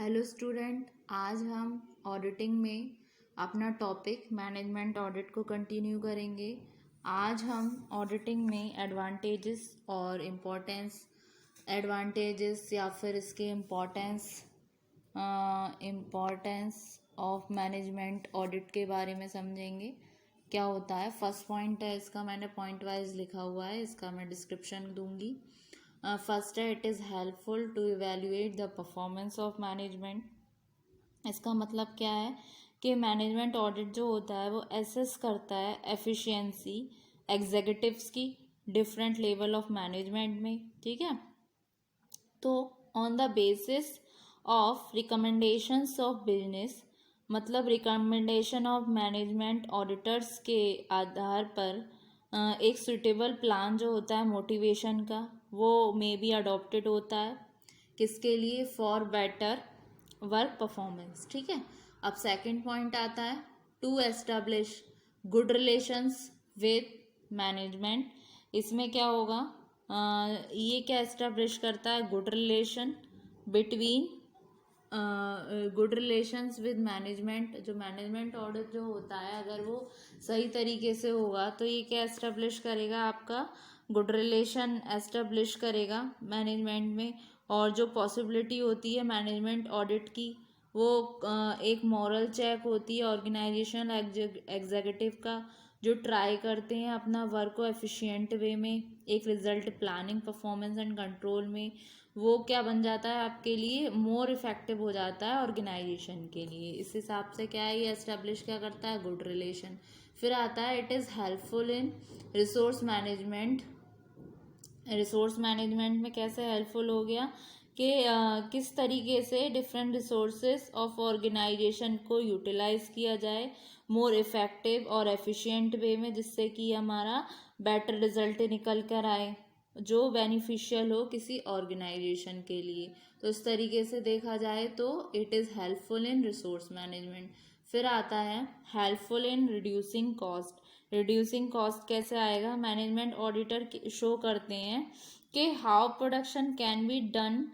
Hello student, आज हम auditing में अपना टॉपिक मैनेजमेंट ऑडिट को कंटिन्यू करेंगे। आज हम ऑडिटिंग में एडवांटेजेस और एडवांटेजेस या फिर इसके इम्पोर्टेंस ऑफ मैनेजमेंट ऑडिट के बारे में समझेंगे। क्या होता है, फर्स्ट पॉइंट है इसका, मैंने पॉइंट वाइज लिखा हुआ है, इसका मैं डिस्क्रिप्शन दूंगी। फर्स्ट है, it is helpful to evaluate the performance of management. इसका मतलब क्या है कि मैनेजमेंट ऑडिट जो होता है वो एसेस करता है एफिशिएंसी एग्जीक्यूटिव्स की डिफरेंट लेवल ऑफ मैनेजमेंट में। ठीक है, तो on the basis of recommendations of business, मतलब रिकमेंडेशन ऑफ मैनेजमेंट ऑडिटर्स के आधार पर एक सुटेबल प्लान जो होता है मोटिवेशन का, वो मे बी अडॉप्टेड होता है। किसके लिए? For better work performance. ठीक है, अब सेकंड पॉइंट आता है, to establish good relations with management. इसमें क्या होगा, ये क्या एस्टेब्लिश करता है? Good relation between good relations with management. जो मैनेजमेंट ऑडिट जो होता है, अगर वो सही तरीके से होगा तो ये क्या एस्टेब्लिश करेगा? आपका गुड रिलेशन एस्टेब्लिश करेगा मैनेजमेंट में। और जो पॉसिबिलिटी होती है मैनेजमेंट ऑडिट की, वो एक मॉरल चेक होती है ऑर्गेनाइजेशन एग्जीक्यूटिव का, जो ट्राई करते हैं अपना वर्क को एफिशिएंट वे में, एक result planning performance and control में। वो क्या बन जाता है आपके लिए? मोर इफेक्टिव हो जाता है ऑर्गेनाइजेशन के लिए। इस हिसाब से क्या है, ये एस्टेब्लिश क्या करता है? Good relation. फिर आता है, it is helpful in resource management. Resource management में कैसे हेल्पफुल हो गया कि किस तरीके से डिफरेंट रिसोर्सेज ऑफ ऑर्गेनाइजेशन को यूटिलाइज किया जाए मोर इफेक्टिव और एफिशिएंट वे में, जिससे कि हमारा बेटर रिजल्ट निकल कर आए जो बेनिफिशियल हो किसी ऑर्गेनाइजेशन के लिए। तो इस तरीके से देखा जाए तो it is helpful in resource management. फिर आता है helpful in reducing cost. Reducing cost कैसे आएगा? मैनेजमेंट ऑडिटर शो करते हैं कि how production can be done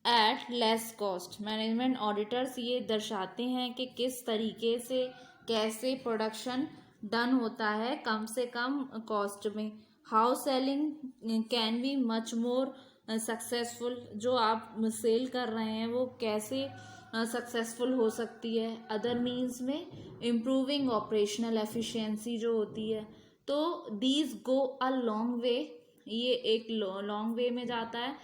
at less cost. Management auditors ये दर्शाते हैं कि किस तरीके से कैसे प्रोडक्शन डन होता है कम से कम कॉस्ट में। How selling can be much more successful. जो आप सेल कर रहे हैं वो कैसे सक्सेसफुल हो सकती है अदर मीन्स में। इम्प्रूविंग ऑपरेशनल एफिशिएंसी जो होती है, तो these go a long way. ये एक लॉन्ग वे में जाता है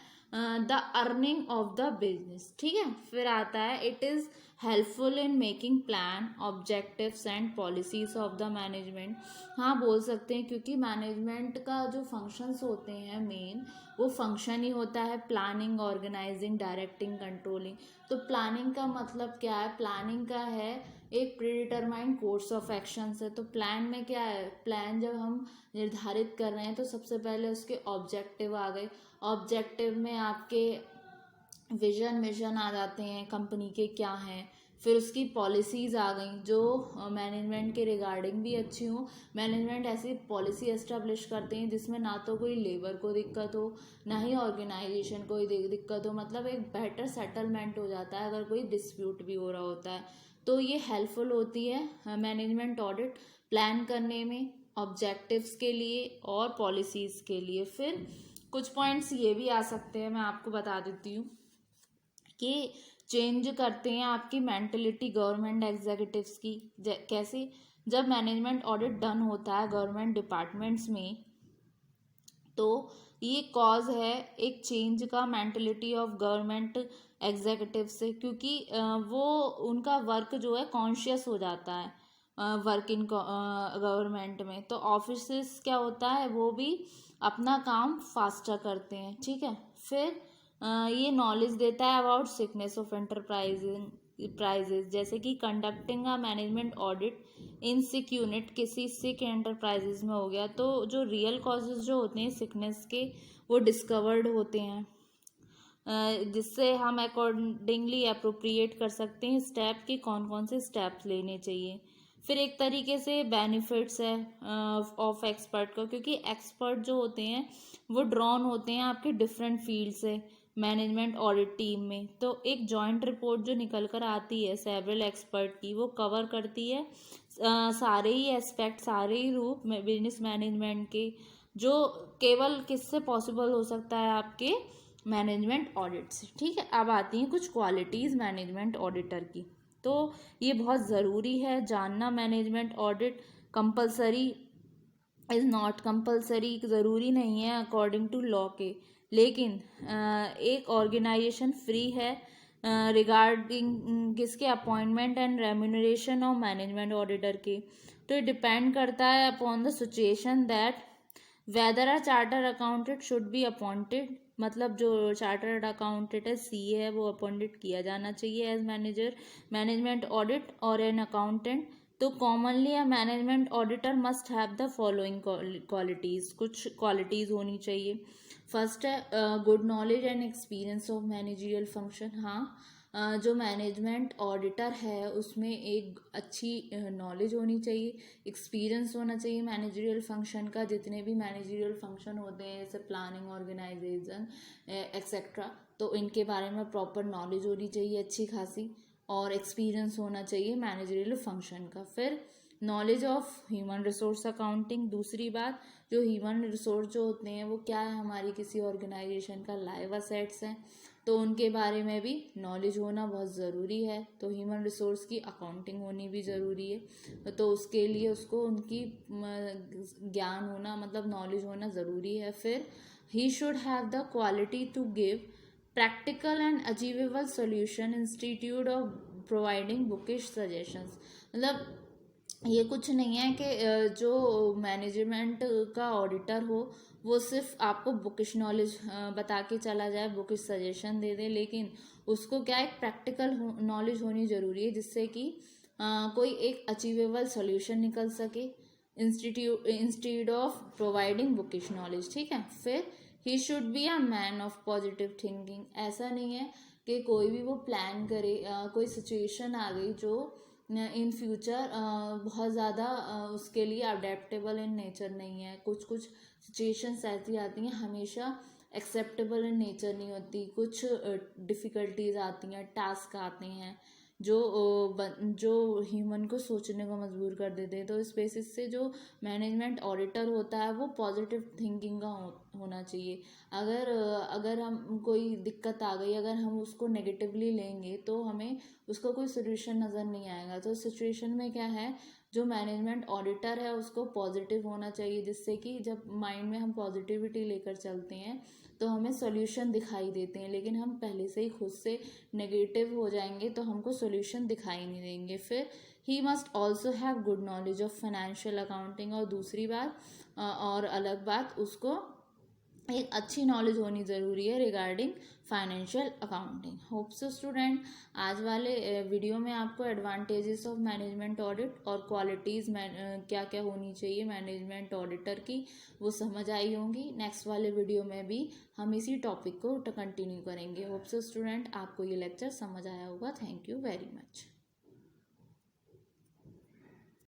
the earning of the business. ठीक है, फिर आता है, it is helpful in making plan objectives and policies of the management. हाँ, बोल सकते हैं, क्योंकि मैनेजमेंट का जो फंक्शंस होते हैं मेन, वो फंक्शन ही होता है प्लानिंग, ऑर्गेनाइजिंग, डायरेक्टिंग, कंट्रोलिंग। तो प्लानिंग का मतलब क्या है? प्लानिंग का है एक प्रीडिटरमाइंड कोर्स ऑफ एक्शंस है। तो प्लान में क्या है? प्लान जब हम निर्धारित कर रहे हैं तो सबसे पहले उसके ऑब्जेक्टिव आ गए। ऑब्जेक्टिव में आपके विजन मिशन आ जाते हैं कंपनी के क्या हैं। फिर उसकी पॉलिसीज़ आ गई जो मैनेजमेंट के रिगार्डिंग भी अच्छी हो। मैनेजमेंट ऐसी पॉलिसी एस्टेब्लिश करते हैं जिसमें ना तो कोई लेबर को दिक्कत हो, ना ही ऑर्गेनाइजेशन को दिक्कत हो, मतलब एक बेटर सेटलमेंट हो जाता है अगर कोई डिस्प्यूट भी हो रहा होता है। तो ये हेल्पफुल होती है मैनेजमेंट ऑडिट प्लान करने में, ऑब्जेक्टिव्स के लिए और पॉलिसीज़ के लिए। फिर कुछ पॉइंट्स ये भी आ सकते हैं, मैं आपको बता देती हूँ कि चेंज करते हैं आपकी मेंटलिटी गवर्नमेंट एग्जीक्यूटिव्स की। कैसे? जब मैनेजमेंट ऑडिट डन होता है गवर्नमेंट डिपार्टमेंट्स में, तो ये कॉज है एक चेंज का मेंटलिटी ऑफ गवर्नमेंट एग्जीक्यूटिव से, क्योंकि वो उनका वर्क जो है कॉन्शियस हो जाता है वर्क इन गवर्नमेंट में। तो ऑफिसेस क्या होता है, वो भी अपना काम फास्टर करते हैं। ठीक है, फिर ये नॉलेज देता है अबाउट सिकनेस ऑफ प्राइजेज, जैसे कि conducting a management audit in sick unit, किसी सिक एंटरप्राइजेज में हो गया तो जो रियल कॉजेज जो होते हैं सिकनेस के, वो डिस्कवर्ड होते हैं, जिससे हम अकॉर्डिंगली अप्रोप्रिएट कर सकते हैं स्टेप कि कौन कौन से स्टेप्स लेने चाहिए। फिर एक तरीके से बेनिफिट्स है ऑफ एक्सपर्ट का, क्योंकि एक्सपर्ट जो होते हैं वो ड्रॉन होते हैं आपके डिफरेंट फील्ड से। मैनेजमेंट ऑडिट टीम में, तो एक जॉइंट रिपोर्ट जो निकल कर आती है सेवरल एक्सपर्ट की, वो कवर करती है सारे ही एस्पेक्ट, सारे ही रूप बिजनेस मैनेजमेंट के, जो केवल किससे पॉसिबल हो सकता है, आपके मैनेजमेंट ऑडिट से। ठीक है, अब आती हैं कुछ क्वालिटीज़ मैनेजमेंट ऑडिटर की। तो ये बहुत ज़रूरी है जानना। Management audit compulsory is not compulsory, ज़रूरी नहीं है अकॉर्डिंग टू लॉ के, लेकिन एक ऑर्गेनाइजेशन फ्री है रिगार्डिंग किसके, appointment and remuneration of management auditor के। तो ये डिपेंड करता है upon the situation that whether a charter accountant should be appointed, मतलब जो चार्टर्ड अकाउंटेंट है, सीए है, वो अपॉइंटेड किया जाना चाहिए एज मैनेजर मैनेजमेंट ऑडिट और एन अकाउंटेंट। तो commonly a management auditor must have the following qualities, कुछ क्वालिटीज़ होनी चाहिए। फर्स्ट है good knowledge and experience of managerial function. हाँ, जो मैनेजमेंट ऑडिटर है उसमें एक अच्छी नॉलेज होनी चाहिए, एक्सपीरियंस होना चाहिए मैनेजरियल फंक्शन का, जितने भी मैनेजरियल फंक्शन होते हैं जैसे प्लानिंग, ऑर्गेनाइजेशन एक्सेट्रा, तो इनके बारे में प्रॉपर नॉलेज होनी चाहिए अच्छी खासी, और एक्सपीरियंस होना चाहिए मैनेजरियल फंक्शन का। फिर knowledge of human resource accounting. दूसरी बात, जो ह्यूमन रिसोर्स जो होते हैं वो क्या है, हमारी किसी ऑर्गेनाइजेशन का लाइव असेट्स हैं, तो उनके बारे में भी नॉलेज होना बहुत ज़रूरी है। तो ह्यूमन रिसोर्स की अकाउंटिंग होनी भी ज़रूरी है, तो उसके लिए उसको उनकी ज्ञान होना, मतलब नॉलेज होना ज़रूरी है। फिर he should have the quality to give practical and achievable solution instead of providing bookish suggestions. मतलब ये कुछ नहीं है कि जो मैनेजमेंट का ऑडिटर हो वो सिर्फ आपको बुकिश नॉलेज बता के चला जाए, बुकिश सजेशन दे दे, लेकिन उसको क्या एक प्रैक्टिकल नॉलेज होनी ज़रूरी है, जिससे कि कोई एक अचीवेबल सॉल्यूशन निकल सके institute of providing bookish knowledge. ठीक है, फिर he should be a man of positive thinking. ऐसा नहीं है कि कोई भी वो प्लान करे, कोई सिचुएशन आ गई जो इन फ्यूचर बहुत ज़्यादा उसके लिए अडेप्टेबल इन नेचर नहीं है, कुछ कुछ सिचुएशंस ऐसी आती हैं हमेशा एक्सेप्टेबल इन नेचर नहीं होती, कुछ डिफ़िकल्टीज आती हैं, टास्क आते हैं जो ह्यूमन को सोचने को मजबूर कर देते हैं। तो इस बेसिस से जो मैनेजमेंट ऑडिटर होता है वो पॉजिटिव थिंकिंग का होना चाहिए। अगर हम कोई दिक्कत आ गई, अगर हम उसको नेगेटिवली लेंगे तो हमें उसका कोई सोल्यूशन नज़र नहीं आएगा। तो सिचुएशन में क्या है, जो मैनेजमेंट ऑडिटर है उसको पॉजिटिव होना चाहिए, जिससे कि जब माइंड में हम पॉजिटिविटी लेकर चलते हैं तो हमें सॉल्यूशन दिखाई देते हैं, लेकिन हम पहले से ही खुद से नेगेटिव हो जाएंगे तो हमको सॉल्यूशन दिखाई नहीं देंगे। फिर he must also have good knowledge of financial accounting. और दूसरी बात और अलग बात, उसको एक अच्छी नॉलेज होनी ज़रूरी है regarding financial accounting. Hope so student, आज वाले वीडियो में आपको एडवांटेजेस ऑफ मैनेजमेंट ऑडिट और क्वालिटीज़ क्या क्या होनी चाहिए मैनेजमेंट ऑडिटर की वो समझ आई होंगी। नेक्स्ट वाले वीडियो में भी हम इसी टॉपिक को कंटिन्यू करेंगे। होप सो स्टूडेंट, आपको ये लेक्चर समझ आया होगा। Thank you very much.